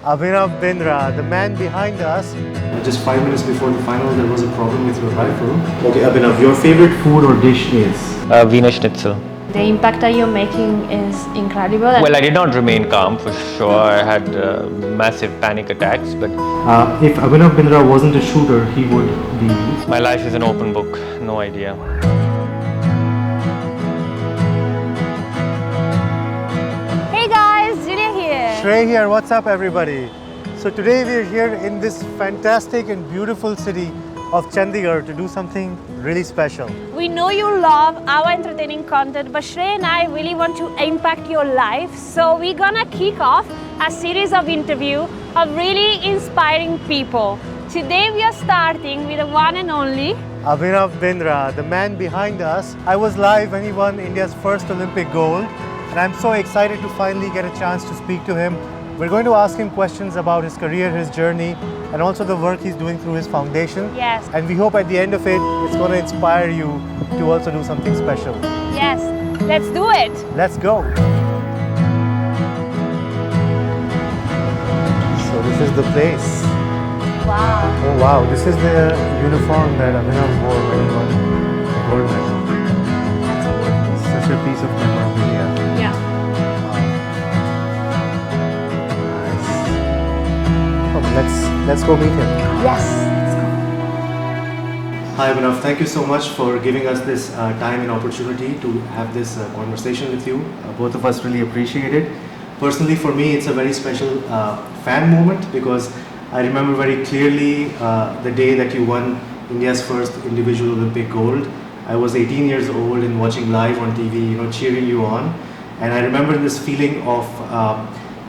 Abhinav Bindra, the man behind us. Just 5 minutes before the final, there was a problem with your rifle. Okay, Abhinav, your favorite food or dish is? Wiener Schnitzel. The impact that you're making is incredible. Well, I did not remain calm for sure. I had massive panic attacks, but If Abhinav Bindra wasn't a shooter, he would be. my life is an open book. No idea. Hey guys, Julia here. Shrey here, what's up everybody? So today we're here in this fantastic and beautiful city of Chandigarh to do something really special. We know you love our entertaining content, but Shrey and I really want to impact your life. So we're gonna kick off a series of interviews of really inspiring people. Today we are starting with the one and only Abhinav Bindra, the man behind us. I was live when he won India's first Olympic gold, and I'm so excited to finally get a chance to speak to him. We're going to ask him questions about his career, his journey, and also the work he's doing through his foundation. Yes. And we hope at the end of it, it's going to inspire you to also do something special. Yes, let's do it. Let's go. So this is the place. Wow. Oh wow, this is the uniform that Abhinav wore when he won the gold medal. Such a piece of memorabilia. Yeah. Nice. Oh, let's go meet him. Yes. Hi Abhinav, thank you so much for giving us this time and opportunity to have this conversation with you. Both of us really appreciate it. Personally, for me, it's a very special fan moment because I remember very clearly the day that you won India's first individual Olympic gold. I was 18 years old and watching live on TV, cheering you on. And I remember this feeling of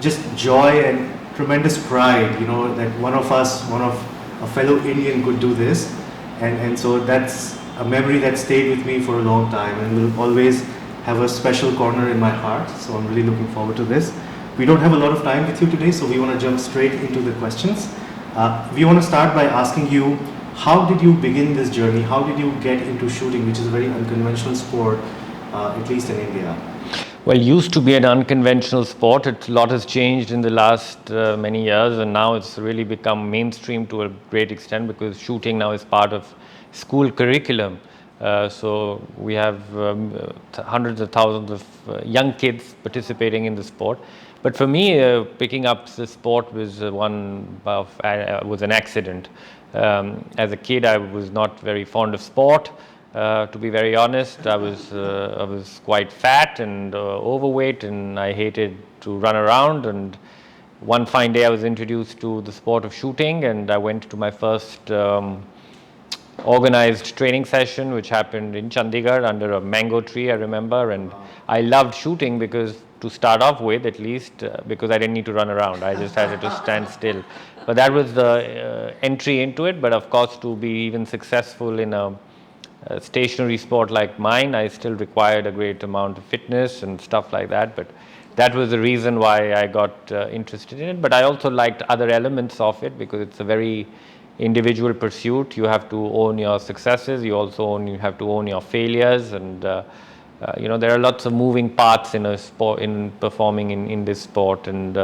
just joy and tremendous pride, that one of us, a fellow Indian could do this. And so that's a memory that stayed with me for a long time and will always have a special corner in my heart. So I'm really looking forward to this. We don't have a lot of time with you today, so we want to jump straight into the questions. We want to start by asking you, how did you begin this journey? How did you get into shooting, which is a very unconventional sport, at least in India? Well, used to be an unconventional sport. A lot has changed in the last many years, and now it's really become mainstream to a great extent because shooting now is part of school curriculum. So we have hundreds of thousands of young kids participating in the sport. But for me, picking up the sport was was an accident. As a kid, I was not very fond of sport. To be very honest, I was quite fat and overweight, and I hated to run around. And one fine day, I was introduced to the sport of shooting, and I went to my first organized training session, which happened in Chandigarh under a mango tree, I remember. And I loved shooting because, to start off with at least, because I didn't need to run around. I just had to stand still. But that was the entry into it. But of course, to be even successful in a stationary sport like mine, I still required a great amount of fitness and stuff like that. But that was the reason why I got interested in it. But I also liked other elements of it because it's a very individual pursuit. You have to own your successes. You have to own your failures, and there are lots of moving parts in a sport, in performing in this sport, and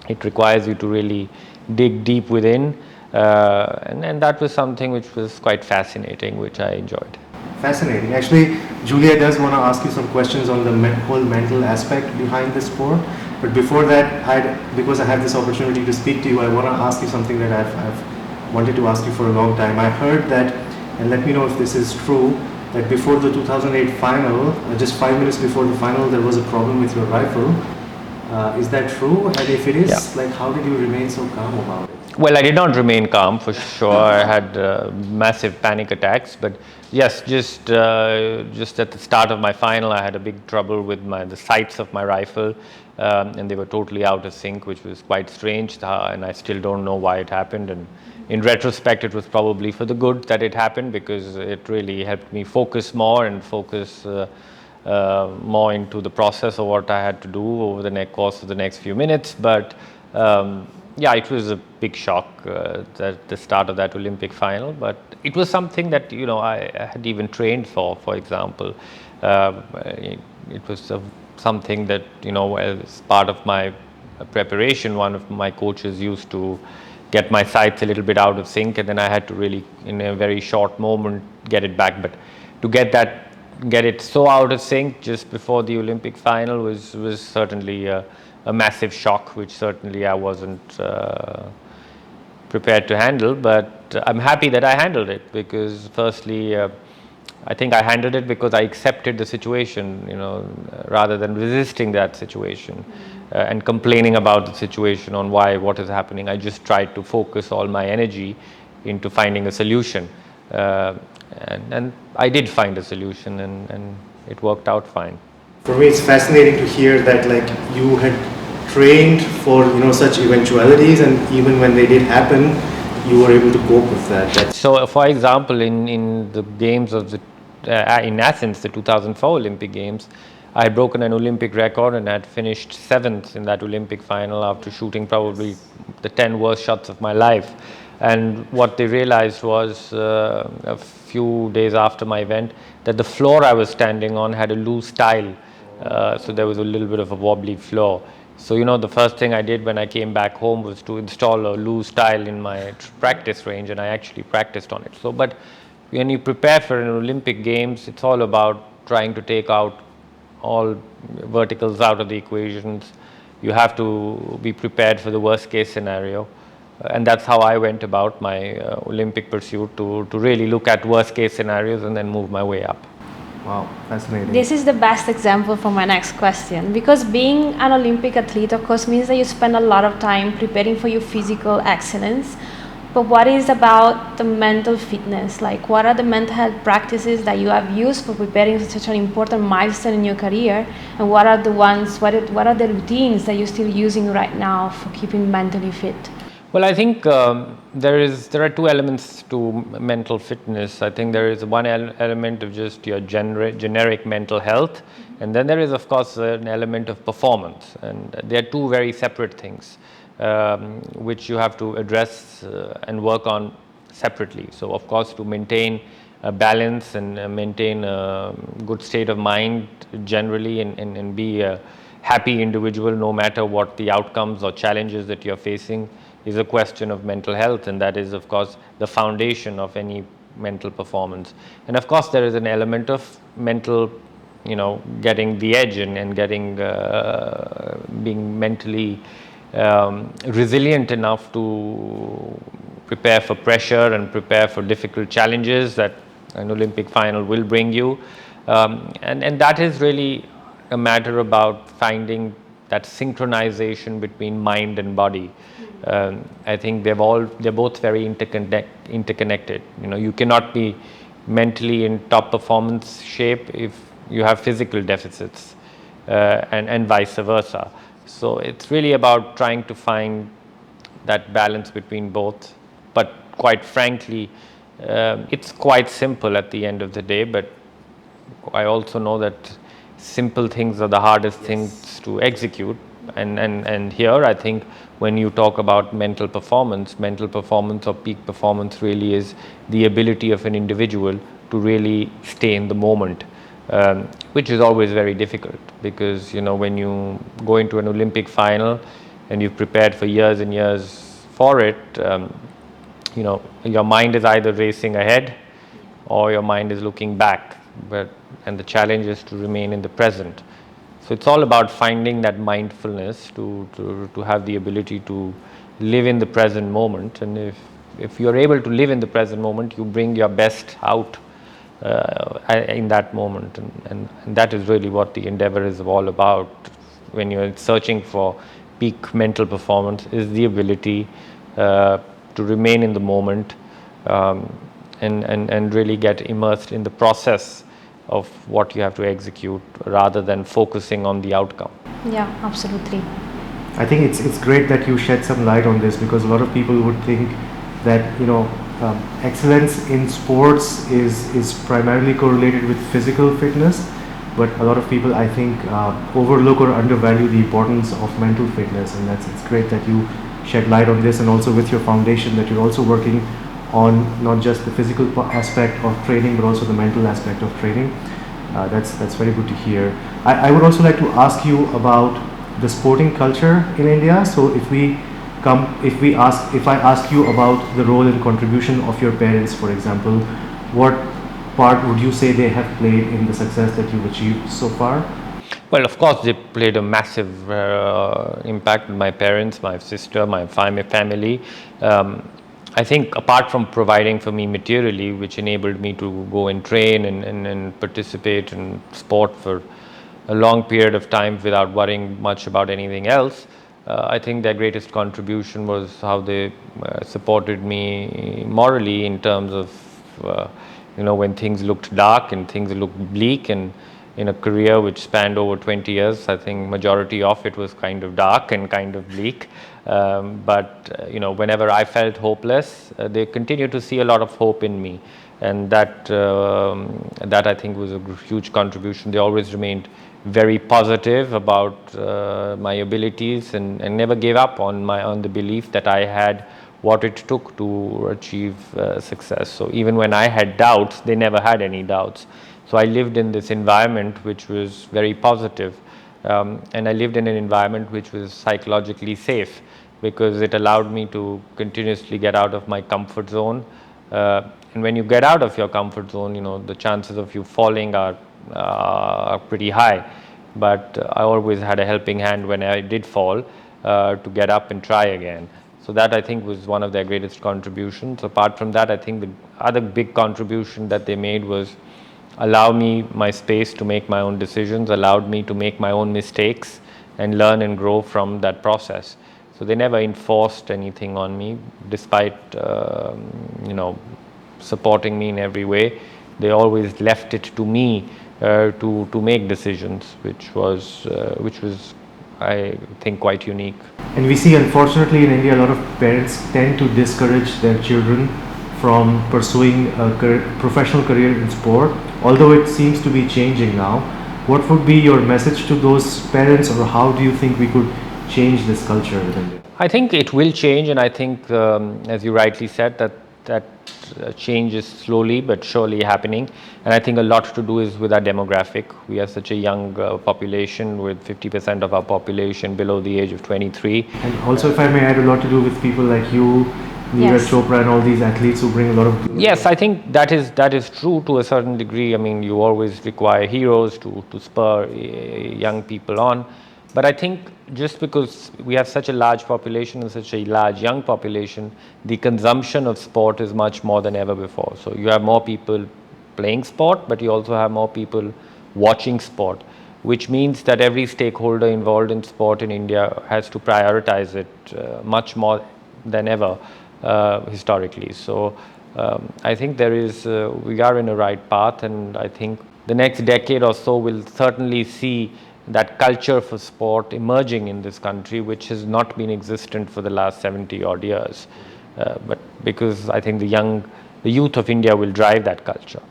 it requires you to really dig deep within. And that was something which was quite fascinating, which I enjoyed. Fascinating. Actually, Julia does want to ask you some questions on the whole mental aspect behind the sport. But before that, because I have this opportunity to speak to you, I want to ask you something that I've wanted to ask you for a long time. I heard that, and let me know if this is true, that before the 2008 final, just 5 minutes before the final, there was a problem with your rifle. Is that true? And if it is, how did you remain so calm about it? Well, I did not remain calm for sure. I had massive panic attacks, but yes, just at the start of my final, I had a big trouble with the sights of my rifle, and they were totally out of sync, which was quite strange, and I still don't know why it happened. And in retrospect, it was probably for the good that it happened because it really helped me focus more and focus more into the process of what I had to do over the course of the next few minutes. But yeah, it was a big shock at the start of that Olympic final, but it was something that I had even trained for example. It was something that as part of my preparation, one of my coaches used to get my sights a little bit out of sync, and then I had to really, in a very short moment, get it back. But to get it so out of sync just before the Olympic final was certainly a massive shock, which certainly I wasn't prepared to handle. But I'm happy that I handled it, because firstly, I think I handled it because I accepted the situation, rather than resisting that situation and complaining about the situation on what is happening. I just tried to focus all my energy into finding a solution. And I did find a solution, and it worked out fine. For me, it's fascinating to hear that you had trained for such eventualities, and even when they did happen, you were able to cope with that. So, for example, in the games of in Athens, the 2004 Olympic Games, I had broken an Olympic record and had finished 7th in that Olympic final after shooting probably the 10 worst shots of my life. And what they realized was a few days after my event that the floor I was standing on had a loose tile. So there was a little bit of a wobbly floor. So, the first thing I did when I came back home was to install a loose tile in my practice range, and I actually practiced on it. So, but when you prepare for an Olympic Games, it's all about trying to take out all verticals out of the equations. You have to be prepared for the worst case scenario. And that's how I went about my Olympic pursuit, to really look at worst case scenarios and then move my way up. Wow, fascinating. This is the best example for my next question, because being an Olympic athlete, of course, means that you spend a lot of time preparing for your physical excellence. But what is about the mental fitness? Like, what are the mental health practices that you have used for preparing for such an important milestone in your career? And what are the routines that you're still using right now for keeping mentally fit? Well, I think there are two elements to mental fitness. I think there is one element of just your generic mental health, and then there is, of course, an element of performance. And they are two very separate things, which you have to address and work on separately. So, of course, to maintain a balance and maintain a good state of mind generally, and be a happy individual no matter what the outcomes or challenges that you're facing, is a question of mental health, and that is, of course, the foundation of any mental performance. And of course, there is an element of mental, getting the edge and getting being mentally resilient enough to prepare for pressure and prepare for difficult challenges that an Olympic final will bring you. And that is really a matter about finding that synchronization between mind and body. I think they're both very interconnected. You cannot be mentally in top performance shape if you have physical deficits, and vice versa. So it's really about trying to find that balance between both. But quite frankly, it's quite simple at the end of the day, but I also know that simple things are the hardest things to execute. And here, I think when you talk about mental performance or peak performance really is the ability of an individual to really stay in the moment, which is always very difficult, because when you go into an Olympic final and you've prepared for years and years for it, your mind is either racing ahead or your mind is looking back, and the challenge is to remain in the present. So it's all about finding that mindfulness to have the ability to live in the present moment. And if you're able to live in the present moment, you bring your best out in that moment. And that is really what the endeavor is all about when you're searching for peak mental performance, is the ability to remain in the moment and really get immersed in the process of what you have to execute, rather than focusing on the outcome. Yeah, absolutely. I think it's great that you shed some light on this, because a lot of people would think that excellence in sports is primarily correlated with physical fitness, but a lot of people, I think, overlook or undervalue the importance of mental fitness, and it's great that you shed light on this, and also with your foundation that you're also working on not just the physical aspect of training, but also the mental aspect of training. That's very good to hear. I would also like to ask you about the sporting culture in India. So if I ask you about the role and contribution of your parents, for example, what part would you say they have played in the success that you've achieved so far? Well, of course, they played a massive impact on my parents, my sister, my family. I think apart from providing for me materially, which enabled me to go and train and participate in sport for a long period of time without worrying much about anything else, I think their greatest contribution was how they supported me morally in terms of, when things looked dark and things looked bleak, and in a career which spanned over 20 years, I think majority of it was kind of dark and kind of bleak. But whenever I felt hopeless, they continued to see a lot of hope in me, and that I think was a huge contribution. They always remained very positive about my abilities, and never gave up on the belief that I had what it took to achieve success. So even when I had doubts, they never had any doubts. So I lived in this environment which was very positive, and I lived in an environment which was psychologically safe, because it allowed me to continuously get out of my comfort zone. And when you get out of your comfort zone, the chances of you falling are pretty high. But I always had a helping hand when I did fall, to get up and try again. So that, I think, was one of their greatest contributions. Apart from that, I think the other big contribution that they made was allow me my space to make my own decisions, allowed me to make my own mistakes and learn and grow from that process. So they never enforced anything on me, despite supporting me in every way. They always left it to me to make decisions, which was I think quite unique. And we see, unfortunately, in India, a lot of parents tend to discourage their children from pursuing a professional career in sport, although it seems to be changing now. What would be your message to those parents, or how do you think we could change this culture in India? I think it will change, and I think, as you rightly said, that change is slowly but surely happening. And I think a lot to do is with our demographic. We are such a young population, with 50% of our population below the age of 23. And also, if I may add, a lot to do with people like you, Neeraj Chopra, and all these athletes who bring a lot of... Yes, I think that is true to a certain degree. I mean, you always require heroes to spur young people on. But I think just because we have such a large population and such a large young population, the consumption of sport is much more than ever before. So you have more people playing sport, but you also have more people watching sport, which means that every stakeholder involved in sport in India has to prioritize it much more than ever historically. So I think we are in a right path, and I think the next decade or so will certainly see that culture for sport emerging in this country, which has not been existent for the last 70 odd years. But because I think the youth of India will drive that culture.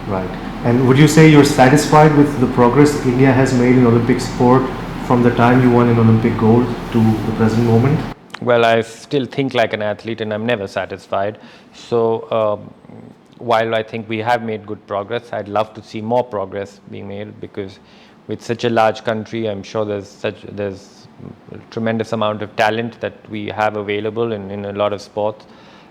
Right. And would you say you're satisfied with the progress India has made in Olympic sport from the time you won an Olympic gold to the present moment? Well, I still think like an athlete, and I'm never satisfied. So while I think we have made good progress, I'd love to see more progress being made, because with such a large country, I'm sure there's a tremendous amount of talent that we have available in a lot of sports.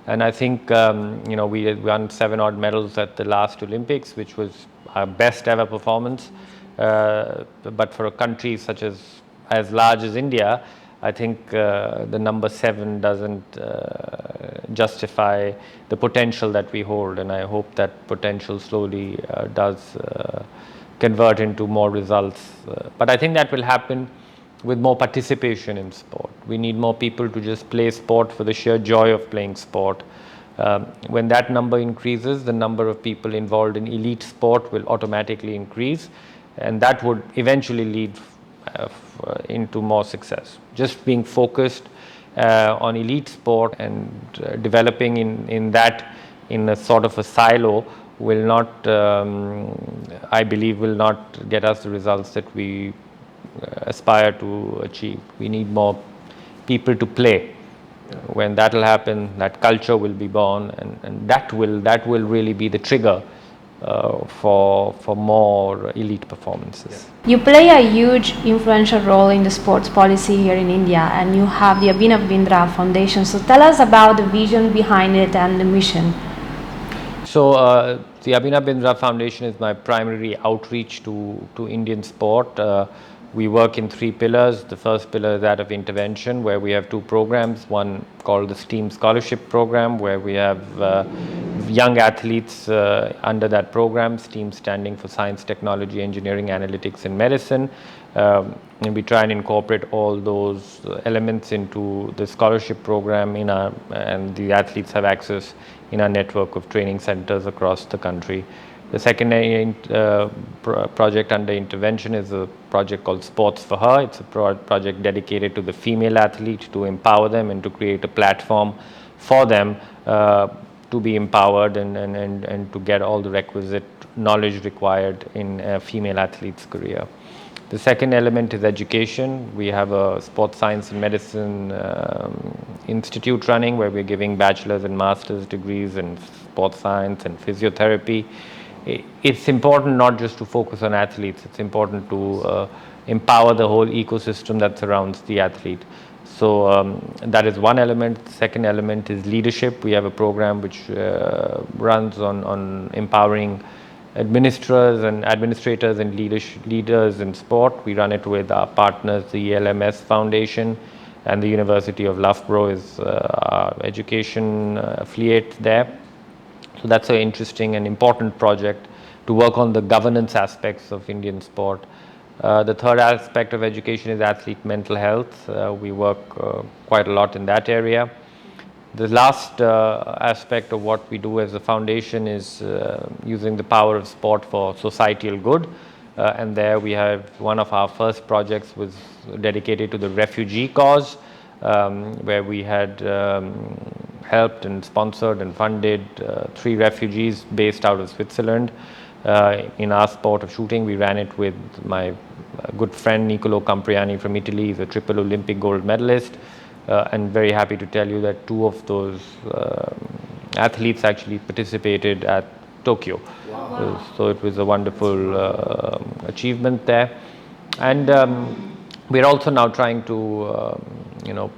And I think we won 7 odd medals at the last Olympics, which was our best ever performance. But for a country such as large as India, I think the number 7 doesn't justify the potential that we hold, and I hope that potential slowly does convert into more results. But I think that will happen with more participation in sport. We need more people to just play sport for the sheer joy of playing sport. When that number increases, the number of people involved in elite sport will automatically increase, and that would eventually lead into more success. Just being focused on elite sport and developing in a sort of a silo will not, I believe, will not get us the results that we aspire to achieve. We need more people to play. When that will happen, that culture will be born, and that will really be the trigger for more elite performances. You play a huge influential role in the sports policy here in India, and you have the Abhinav Bindra Foundation. So tell us about the vision behind it and the mission. So the Abhinav Bindra Foundation is my primary outreach to Indian sport. We work in 3 pillars. The first pillar is that of intervention, where we have 2 programs, one called the STEAM Scholarship Program, where we have young athletes under that program, STEAM standing for Science, Technology, Engineering, Analytics and Medicine. And we try and incorporate all those elements into the scholarship program and the athletes have access in our network of training centers across the country. The second project under intervention is a project called Sports for Her. It's a project dedicated to the female athlete, to empower them and to create a platform for them to be empowered and to get all the requisite knowledge required in a female athlete's career. The second element is education. We have a sports science and medicine institute running, where we're giving bachelor's and master's degrees in sports science and physiotherapy. It's important not just to focus on athletes, it's important to empower the whole ecosystem that surrounds the athlete. So that is one element. The second element is leadership. We have a program which runs on empowering administrators and leaders in sport. We run it with our partners, the ELMS Foundation, and the University of Loughborough is our education affiliate there. So that's an interesting and important project to work on the governance aspects of Indian sport. The third aspect of education is athlete mental health. We work quite a lot in that area. The last aspect of what we do as a foundation is using the power of sport for societal good. And there we have one of our first projects was dedicated to the refugee cause, where we had helped and sponsored and funded 3 refugees based out of Switzerland. In our sport of shooting, we ran it with my good friend Niccolò Campriani from Italy. He's a triple Olympic gold medalist. And very happy to tell you that 2 of those athletes actually participated at Tokyo. Wow. So it was a wonderful achievement there. And we're also now trying to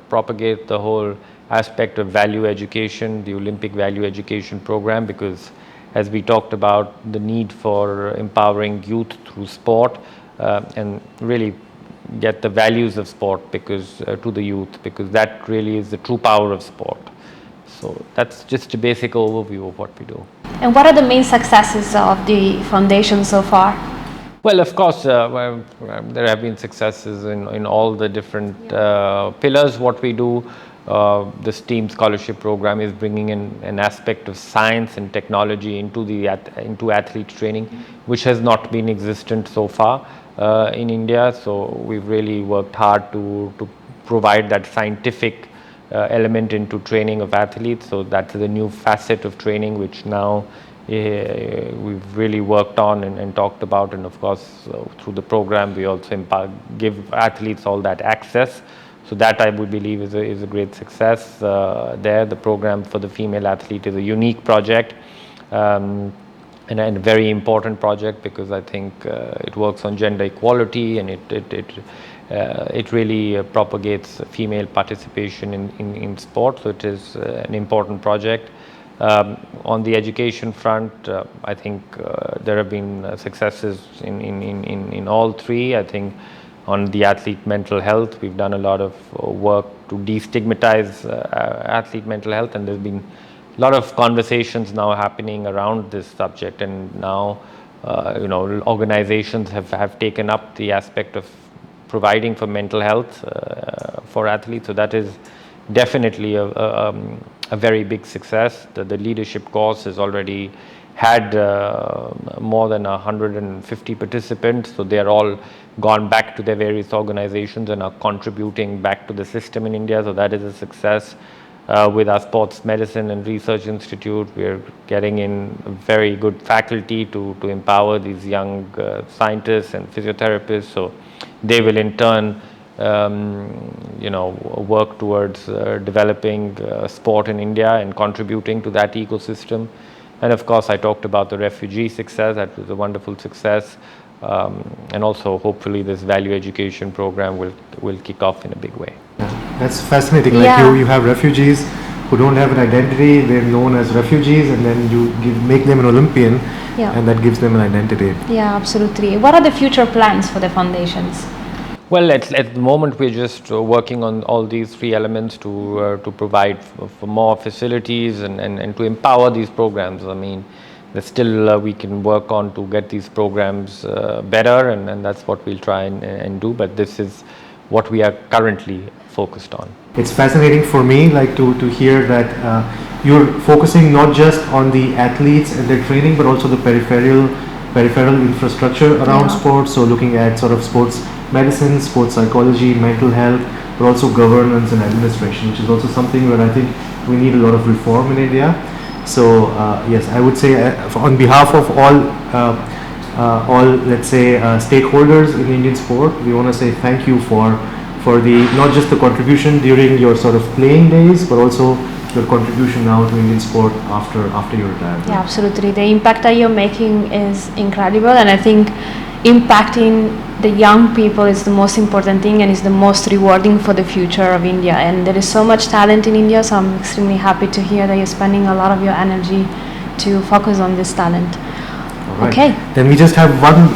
propagate the whole aspect of value education, the Olympic value education program, because as we talked about the need for empowering youth through sport and really get the values of sport to the youth, because that really is the true power of sport. So that's just a basic overview of what we do. And what are the main successes of the foundation so far? Well, of course, there have been successes in all the different pillars. What we do, the STEAM scholarship program is bringing in an aspect of science and technology into athlete training, which has not been existent so far in India. So we've really worked hard to provide that scientific element into training of athletes. So that's the new facet of training, which now we've really worked on and talked about. And of course, through the program, we also give athletes all that access. So that I would believe is a great success there. The program for the female athlete is a unique project and a very important project, because I think it works on gender equality, and it really propagates female participation in sport. So it is an important project. On the education front, I think there have been successes in all 3. I think on the athlete mental health, we've done a lot of work to destigmatize athlete mental health, and there's been a lot of conversations now happening around this subject, and now organizations have taken up the aspect of providing for mental health for athletes. So that is definitely a very big success. The leadership course has already had more than 150 participants, so they are all gone back to their various organizations and are contributing back to the system in India. So that is a success. With our Sports Medicine and Research Institute, we are getting in very good faculty to empower these young scientists and physiotherapists. So they will in turn work towards developing sport in India and contributing to that ecosystem. And of course, I talked about the refugee success. That was a wonderful success. And also, hopefully, this value education program will kick off in a big way. That's fascinating. Like you have refugees who don't have an identity. They're known as refugees, and then you make them an Olympian, and that gives them an identity. Yeah, absolutely. What are the future plans for the foundations? Well, at the moment, we're just working on all these three elements to provide for more facilities and to empower these programs. I mean, there's still we can work on to get these programs better, and that's what we'll try and do. But this is what we are currently focused on. It's fascinating for me, like to hear that you're focusing not just on the athletes and their training, but also the peripheral infrastructure around sports. So looking at sort of sports medicine, sports psychology, mental health, but also governance and administration, which is also something where I think we need a lot of reform in India. So yes, I would say on behalf of all let's say stakeholders in Indian sport, we want to say thank you for the not just the contribution during your sort of playing days, but also your contribution now to Indian sport after your retirement. Yeah, absolutely. The impact that you're making is incredible, and I think impacting the young people is the most important thing and is the most rewarding for the future of India. And there is so much talent in India, so I'm extremely happy to hear that you're spending a lot of your energy to focus on this talent. Right. Okay. Then we just have one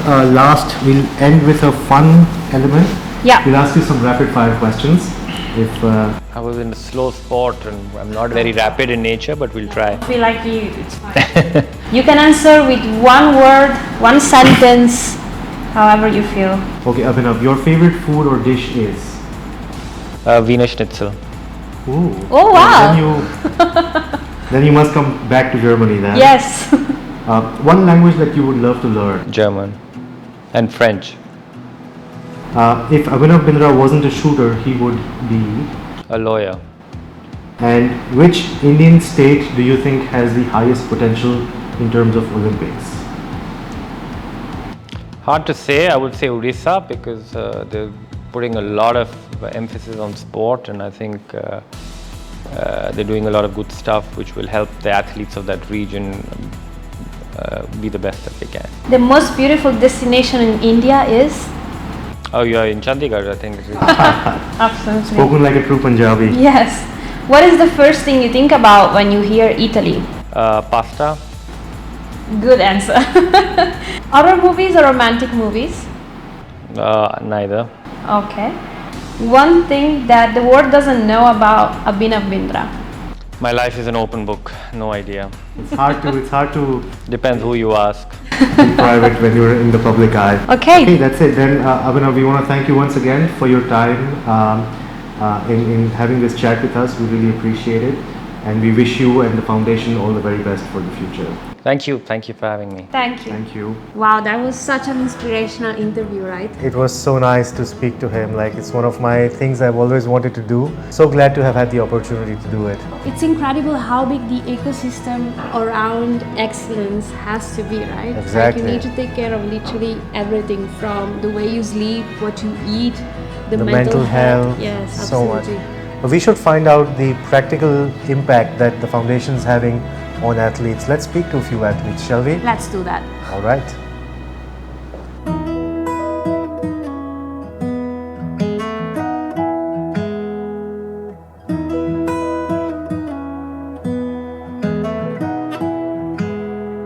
we'll end with a fun element. Yeah. We'll ask you some rapid fire questions. If I was in a slow sport and I'm not very rapid in nature, but we'll try. I feel like it's fine. You can answer with one word, one sentence, however you feel. Okay, Abhinav, your favorite food or dish is? Wiener Schnitzel. Ooh. Oh wow! Then you must come back to Germany then. Yes. One language that you would love to learn? German and French. If Abhinav Bindra wasn't a shooter, he would be? A lawyer. And which Indian state do you think has the highest potential in terms of Olympics? Hard to say. I would say Odisha because they're putting a lot of emphasis on sport, and I think they're doing a lot of good stuff which will help the athletes of that region be the best that they can. The most beautiful destination in India is? Oh, you are in Chandigarh, I think. Absolutely. Spoken like a true Punjabi. Yes. What is the first thing you think about when you hear Italy? Pasta. Good answer. Horror movies or romantic movies? Neither. Okay. One thing that the world doesn't know about Abhinav Bindra? My life is an open book. No idea. It's hard to Depends who you ask. be private when you're in the public eye. Okay. That's it. Then Abhinav, we want to thank you once again for your time in having this chat with us. We really appreciate it, and we wish you and the foundation all the very best for the future. Thank you for having me. Thank you. Thank you. Wow, that was such an inspirational interview, right? It was so nice to speak to him. Like, it's one of my things I've always wanted to do. So glad to have had the opportunity to do it. It's incredible how big the ecosystem around excellence has to be, right? Exactly. Like you need to take care of literally everything from the way you sleep, what you eat, the mental health. Yes, so absolutely. much. But we should find out the practical impact that the foundation is having on athletes. Let's speak to a few athletes, shall we? Let's do that. All right.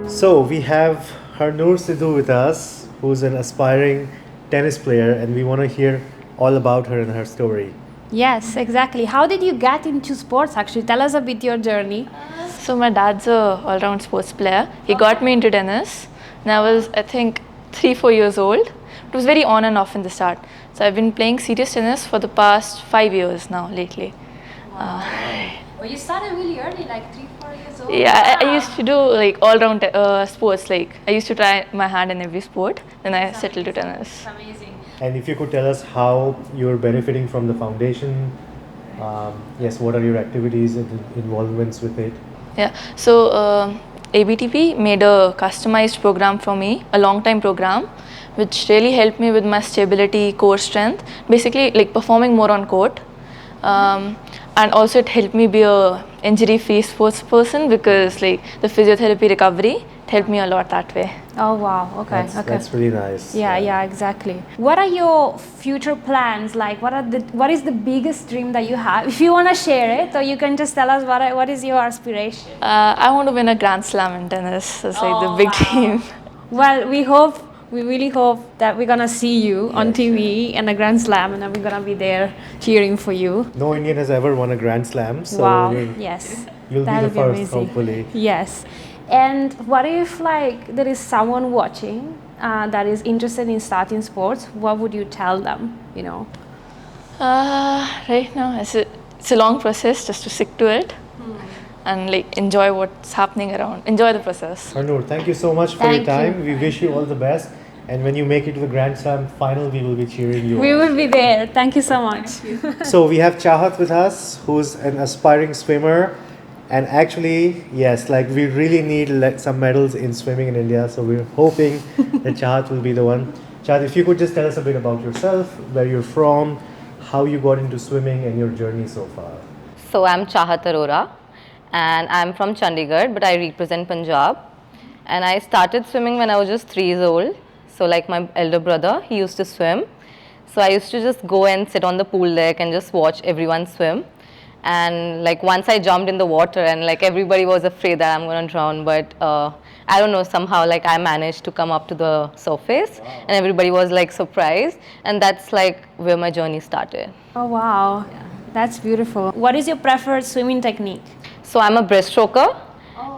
So we have Harnoor Sidhu with us, who's an aspiring tennis player, and we want to hear all about her and her story. Yes, exactly. How did you get into sports actually? Tell us a bit your journey. So my dad's a all-round sports player. He got me into tennis and I was, I think, 3-4 years old. It was very on and off in the start. So I've been playing serious tennis for the past 5 years now lately. Well, you started really early, like 3-4 years old. Yeah, I used to do like all-round sports. Like I used to try my hand in every sport. Then I settled to tennis. Amazing. And if you could tell us how you're benefiting from the foundation, yes, what are your activities and involvements with it? Yeah, so ABTP made a customized program for me, a long-time program, which really helped me with my stability, core strength, basically like performing more on court. and also it helped me be a injury-free sports person because like the physiotherapy recovery, it helped me a lot that way. Oh wow, okay, That's really nice. Yeah, exactly. What are your future plans? Like, what is the biggest dream that you have? If you want to share it, or you can just tell us what is your aspiration? I want to win a Grand Slam in tennis. That's like the big dream. Well, we really hope that we're gonna see you on TV in a Grand Slam, and then we're gonna be there cheering for you. No Indian has ever won a Grand Slam, so Wow, yes. you'll be That'll the first, amazing. hopefully. Yes. And what if like there is someone watching that is interested in starting sports? What would you tell them, you know? Right now, it's a long process just to stick to it and like enjoy what's happening around. Enjoy the process. Harnoor, thank you so much for your time. We wish you all the best. And when you make it to the Grand Slam final, we will be cheering you We on. will be there. Thank you so much. So we have Chahat with us, who's an aspiring swimmer. And actually, yes, like we really need like some medals in swimming in India. So we're hoping that Chahat will be the one. Chahat, if you could just tell us a bit about yourself, where you're from, how you got into swimming and your journey so far. So I'm Chahat Arora and I'm from Chandigarh, but I represent Punjab. And I started swimming when I was just 3 years old. So like my elder brother, he used to swim. So I used to just go and sit on the pool deck and just watch everyone swim. And like once I jumped in the water and like everybody was afraid that I'm going to drown, but I don't know, somehow like I managed to come up to the surface and everybody was like surprised, and that's like where my journey started. Oh wow, that's beautiful. What is your preferred swimming technique? So I'm a breaststroker.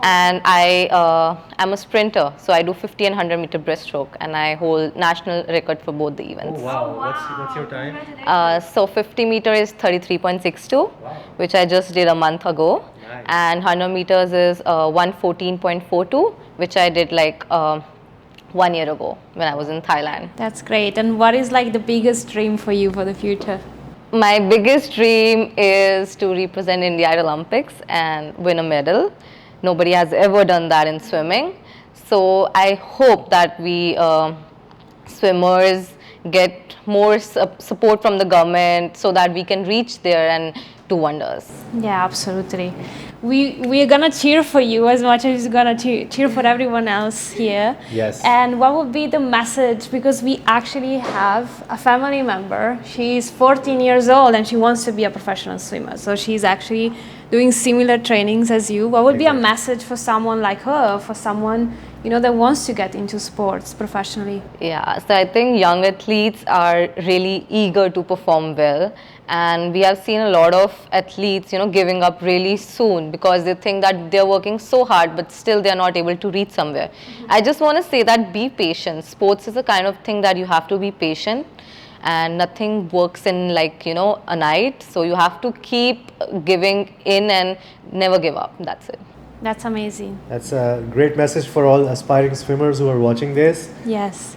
And I'm a sprinter, so I do 50 and 100 meter breaststroke, and I hold national record for both the events. Oh, wow. What's your time? So 50 meter is 33.62, which I just did a month ago, and 100 meters is 114.42, which I did like 1 year ago when I was in Thailand. That's great. And what is like the biggest dream for you for the future? My biggest dream is to represent India at Olympics and win a medal. Nobody has ever done that in swimming. So I hope that we swimmers get more support from the government so that we can reach there and do wonders. Yeah, absolutely. We're gonna cheer for you as much as you're gonna cheer for everyone else here. Yes. And what would be the message? Because we actually have a family member. She's 14 years old and she wants to be a professional swimmer. So she's actually doing similar trainings as you. What would be a message for someone like her, for someone that wants to get into sports professionally? Yeah, so I think young athletes are really eager to perform well, and we have seen a lot of athletes giving up really soon because they think that they're working so hard but still they're not able to reach somewhere. I just want to say that be patient. Sports is a kind of thing that you have to be patient, and nothing works in like a night, so you have to keep giving in and never give up. That's it. That's amazing. That's a great message for all aspiring swimmers who are watching this. Yes.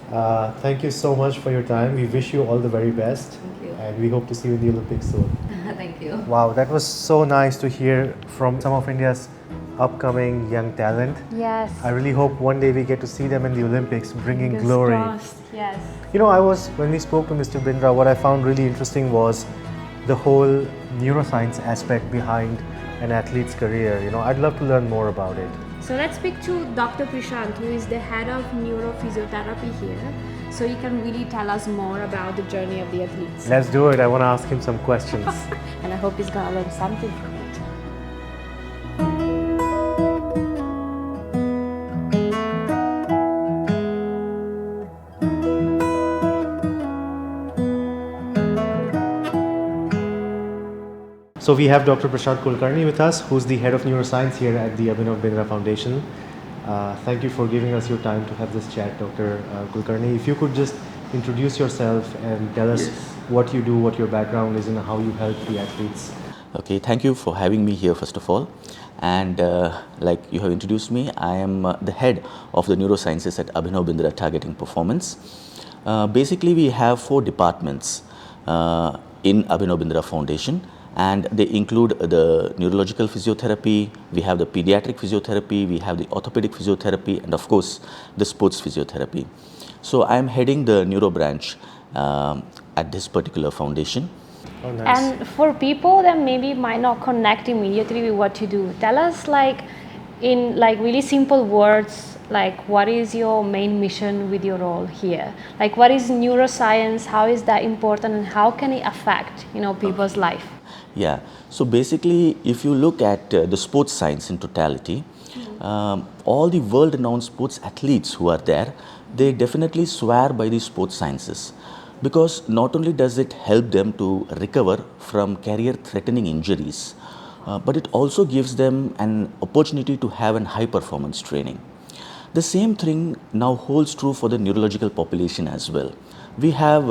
Thank you so much for your time. We wish you all the very best. Thank you. And we hope to see you in the Olympics soon. Thank you. Wow, that was so nice to hear from some of India's upcoming young talent. Yes. I really hope one day we get to see them in the Olympics bringing Fingers glory. crossed. Yes. When we spoke to Mr. Bindra, what I found really interesting was the whole neuroscience aspect behind an athlete's career. I'd love to learn more about it. So let's speak to Dr. Prashant, who is the head of neurophysiotherapy here. So he can really tell us more about the journey of the athletes. Let's do it. I want to ask him some questions. And I hope he's going to learn something from it. So we have Dr. Prashant Kulkarni with us, who's the head of neuroscience here at the Abhinav Bindra Foundation. Thank you for giving us your time to have this chat, Dr. Kulkarni. If you could just introduce yourself and tell us what you do, what your background is, and how you help the athletes. Okay, thank you for having me here first of all. And like you have introduced me, I am the head of the neurosciences at Abhinav Bindra Targeting Performance. Basically, we have 4 departments in Abhinav Bindra Foundation, and they include the neurological physiotherapy, we have the pediatric physiotherapy, we have the orthopedic physiotherapy, and of course the sports physiotherapy. So I am heading the neuro branch at this particular foundation. Oh, nice. And for people that maybe might not connect immediately with what you do, tell us like in like really simple words, like what is your main mission with your role here? Like what is neuroscience? How is that important, and how can it affect people's life? Yeah, so basically, if you look at the sports science in totality, all the world-renowned sports athletes who are there, they definitely swear by the sports sciences, because not only does it help them to recover from career-threatening injuries, but it also gives them an opportunity to have an high-performance training. The same thing now holds true for the neurological population as well. We have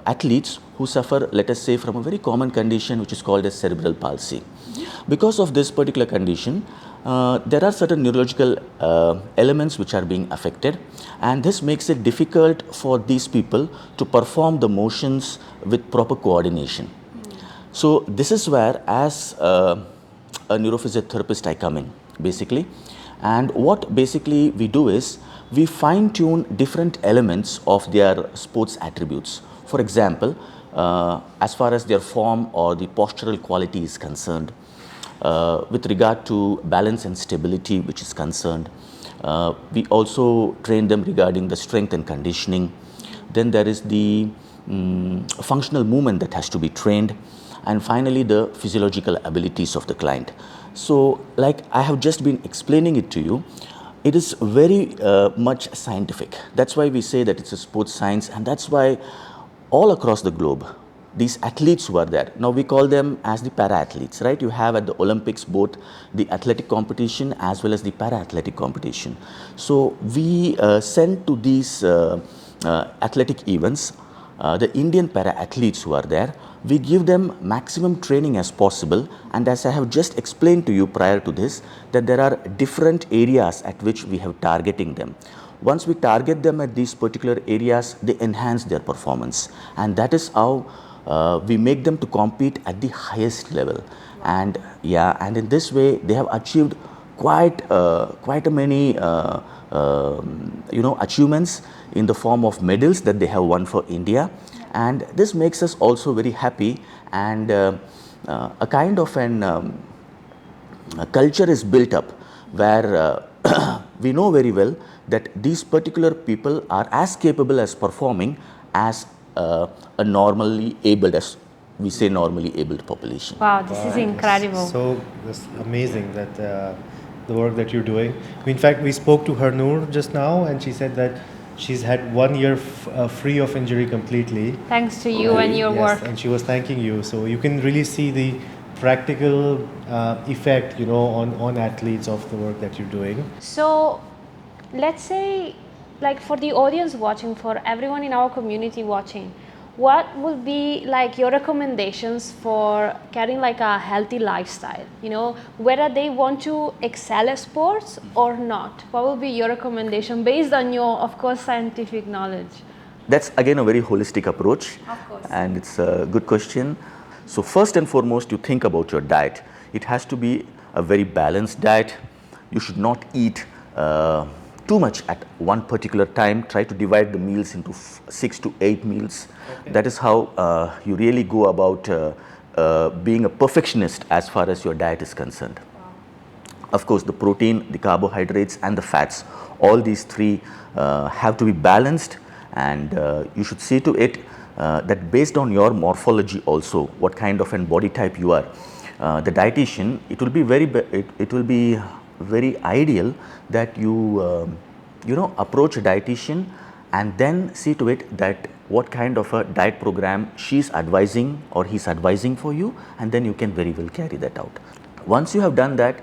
athletes who suffer, let us say, from a very common condition which is called as cerebral palsy. Because of this particular condition, there are certain neurological elements which are being affected, and this makes it difficult for these people to perform the motions with proper coordination. So this is where, as a neurophysiotherapist, I come in basically. And what basically we do is we fine tune different elements of their sports attributes. For example, as far as their form or the postural quality is concerned, with regard to balance and stability which is concerned, we also train them regarding the strength and conditioning. Then there is the functional movement that has to be trained, and finally the physiological abilities of the client. So like I have just been explaining it to you, it is very much scientific. That's why we say that it's a sports science, and that's why all across the globe, these athletes who are there, now we call them as the para-athletes, right? You have at the Olympics both the athletic competition as well as the para-athletic competition. So we send to these athletic events the Indian para-athletes who are there. We give them maximum training as possible, and as I have just explained to you prior to this, that there are different areas at which we have targeting them. Once we target them at these particular areas, they enhance their performance, and that is how we make them to compete at the highest level. And yeah, and in this way they have achieved quite a many achievements in the form of medals that they have won for India. And this makes us also very happy, and a kind of an a culture is built up where we know very well that these particular people are as capable as performing as a normally abled, as we say, normally abled population. Wow, this is incredible. So that's amazing that the work that you're doing. In fact, we spoke to Harnoor just now, and she said that she's had 1 year free of injury completely. Thanks to you and your work. And she was thanking you. So you can really see the practical effect, on athletes of the work that you're doing. So let's say, like for the audience watching, for everyone in our community watching, what would be like your recommendations for carrying like a healthy lifestyle, whether they want to excel at sports or not? What will be your recommendation based on your, of course, scientific knowledge? That's again a very holistic approach. Of course. And it's a good question. So first and foremost, you think about your diet. It has to be a very balanced diet. You should not eat too much at one particular time. Try to divide the meals into 6 to 8 meals. Okay. That is how you really go about being a perfectionist as far as your diet is concerned. Wow. Of course, the protein, the carbohydrates and the fats, all these three have to be balanced, and you should see to it that based on your morphology also, what kind of an body type you are, the dietitian, it will be very ideal that you approach a dietitian and then see to it that what kind of a diet program she's advising or he's advising for you, and then you can very well carry that out. Once you have done that,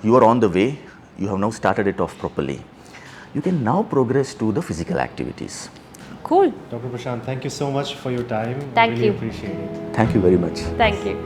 you are on the way. You have now started it off properly. You can now progress to the physical activities. Cool. Dr. Prashant, thank you so much for your time. Thank you. I really appreciate it. Thank you very much. Thank you.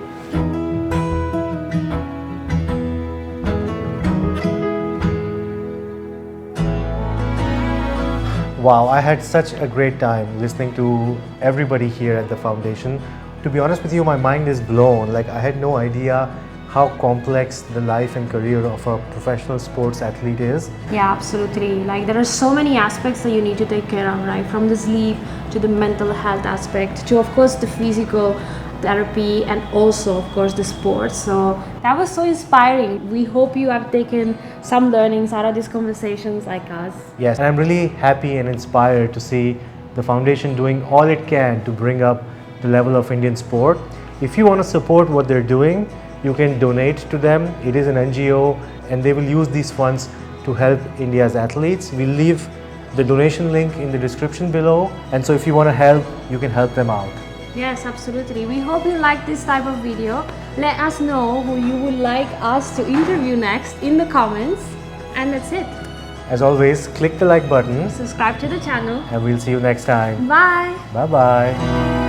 Wow, I had such a great time listening to everybody here at the foundation. To be honest with you, my mind is blown. Like, I had no idea how complex the life and career of a professional sports athlete is. Yeah, absolutely. Like there are so many aspects that you need to take care of, right? From the sleep to the mental health aspect to, of course, the physical therapy and also, of course, the sports. So that was so inspiring. We hope you have taken some learnings out of these conversations like us. Yes, and I'm really happy and inspired to see the foundation doing all it can to bring up the level of Indian sport. If you want to support what they're doing, you can donate to them. It is an NGO and they will use these funds to help India's athletes. We'll leave the donation link in the description below, and so if you want to help, you can help them out. Yes, absolutely. We hope you like this type of video. Let us know who you would like us to interview next in the comments. And that's it. As always, click the like button Subscribe to the channel. and we'll see you next time. Bye. Bye-bye.